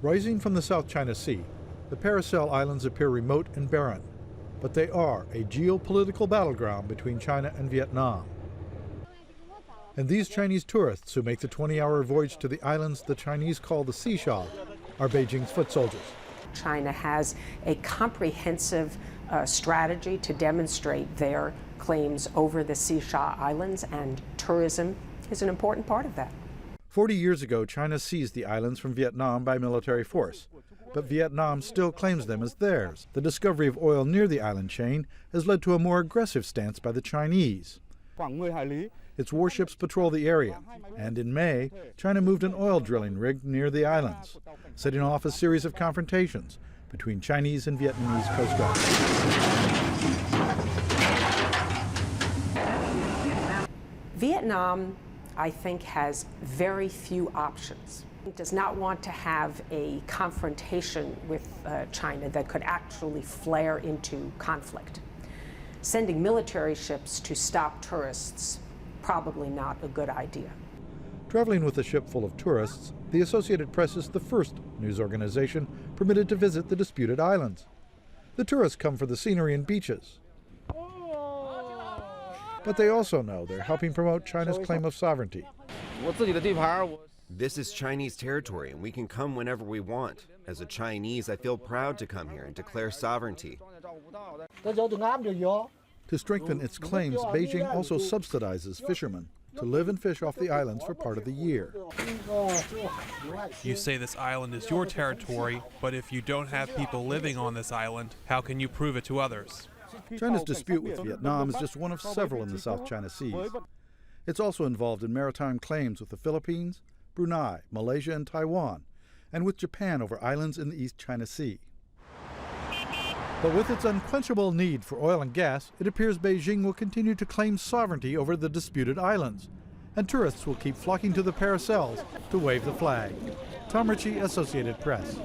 Rising from the South China Sea, the Paracel Islands appear remote and barren, but they are a geopolitical battleground between China and Vietnam. And these Chinese tourists who make the 20-hour voyage to the islands the Chinese call the Seashell are Beijing's foot soldiers. China has a comprehensive strategy to demonstrate their claims over the Seashell Islands, and tourism is an important part of that. 40 years ago, China seized the islands from Vietnam by military force, but Vietnam still claims them as theirs. The discovery of oil near the island chain has led to a more aggressive stance by the Chinese. Its warships patrol the area, and in May, China moved an oil drilling rig near the islands, setting off a series of confrontations between Chinese and Vietnamese coast guards. Vietnam, I think, has very few options. It does not want to have a confrontation with China that could actually flare into conflict. Sending military ships to stop tourists, probably not a good idea. Traveling with a ship full of tourists, the Associated Press is the first news organization permitted to visit the disputed islands. The tourists come for the scenery and beaches. But they also know they're helping promote China's claim of sovereignty. This is Chinese territory, and we can come whenever we want. As a Chinese, I feel proud to come here and declare sovereignty. To strengthen its claims, Beijing also subsidizes fishermen to live and fish off the islands for part of the year. You say this island is your territory, but if you don't have people living on this island, how can you prove it to others? China's dispute with Vietnam is just one of several in the South China Seas. It's also involved in maritime claims with the Philippines, Brunei, Malaysia, and Taiwan, and with Japan over islands in the East China Sea. But with its unquenchable need for oil and gas, it appears Beijing will continue to claim sovereignty over the disputed islands, and tourists will keep flocking to the Paracels to wave the flag. Tom Ritchie, Associated Press.